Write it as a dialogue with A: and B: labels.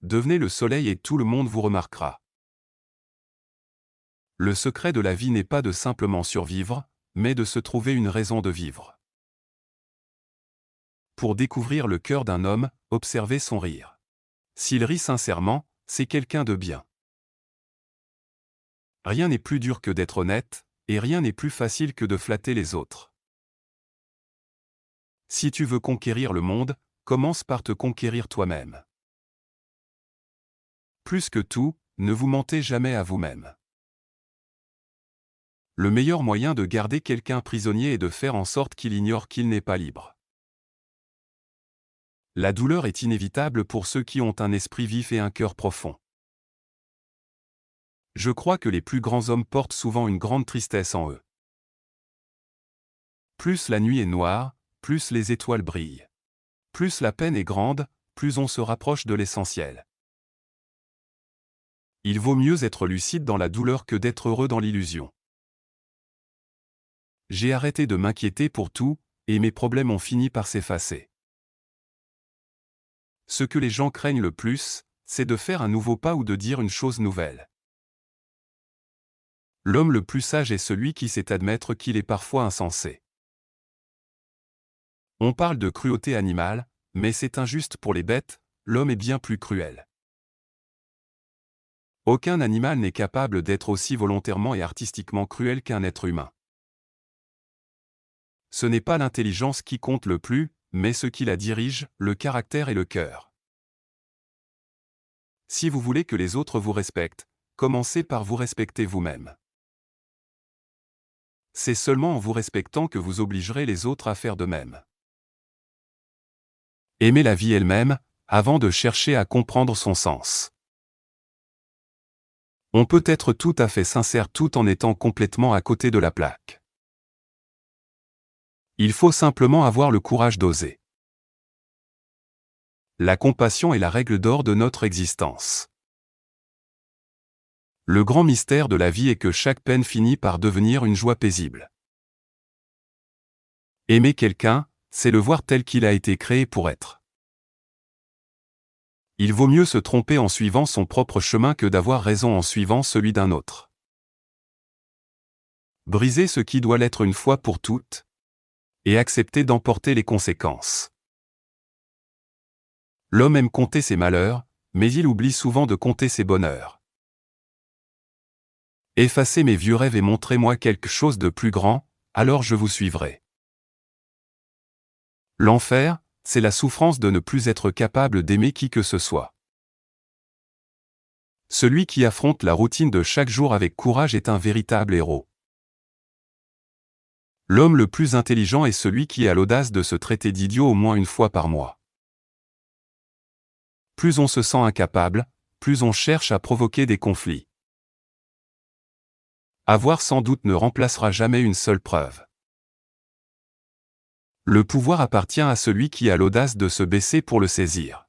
A: devenez le soleil et tout le monde vous remarquera. Le secret de la vie n'est pas de simplement survivre, mais de se trouver une raison de vivre. Pour découvrir le cœur d'un homme, observez son rire. S'il rit sincèrement, c'est quelqu'un de bien. Rien n'est plus dur que d'être honnête, et rien n'est plus facile que de flatter les autres. Si tu veux conquérir le monde, commence par te conquérir toi-même. Plus que tout, ne vous mentez jamais à vous-même. Le meilleur moyen de garder quelqu'un prisonnier est de faire en sorte qu'il ignore qu'il n'est pas libre. La douleur est inévitable pour ceux qui ont un esprit vif et un cœur profond. Je crois que les plus grands hommes portent souvent une grande tristesse en eux. Plus la nuit est noire, plus les étoiles brillent. Plus la peine est grande, plus on se rapproche de l'essentiel. Il vaut mieux être lucide dans la douleur que d'être heureux dans l'illusion. J'ai arrêté de m'inquiéter pour tout, et mes problèmes ont fini par s'effacer. Ce que les gens craignent le plus, c'est de faire un nouveau pas ou de dire une chose nouvelle. L'homme le plus sage est celui qui sait admettre qu'il est parfois insensé. On parle de cruauté animale, mais c'est injuste pour les bêtes, l'homme est bien plus cruel. Aucun animal n'est capable d'être aussi volontairement et artistiquement cruel qu'un être humain. Ce n'est pas l'intelligence qui compte le plus, mais ce qui la dirige, le caractère et le cœur. Si vous voulez que les autres vous respectent, commencez par vous respecter vous-même. C'est seulement en vous respectant que vous obligerez les autres à faire de même. Aimez la vie elle-même, avant de chercher à comprendre son sens. On peut être tout à fait sincère tout en étant complètement à côté de la plaque. Il faut simplement avoir le courage d'oser. La compassion est la règle d'or de notre existence. Le grand mystère de la vie est que chaque peine finit par devenir une joie paisible. Aimer quelqu'un, c'est le voir tel qu'il a été créé pour être. Il vaut mieux se tromper en suivant son propre chemin que d'avoir raison en suivant celui d'un autre. Brisez ce qui doit l'être une fois pour toutes, et acceptez d'en porter les conséquences. L'homme aime compter ses malheurs, mais il oublie souvent de compter ses bonheurs. Effacez mes vieux rêves et montrez-moi quelque chose de plus grand, alors je vous suivrai. L'enfer, c'est la souffrance de ne plus être capable d'aimer qui que ce soit. Celui qui affronte la routine de chaque jour avec courage est un véritable héros. L'homme le plus intelligent est celui qui a l'audace de se traiter d'idiot au moins une fois par mois. Plus on se sent incapable, plus on cherche à provoquer des conflits. Avoir sans doute ne remplacera jamais une seule preuve. Le pouvoir appartient à celui qui a l'audace de se baisser pour le saisir.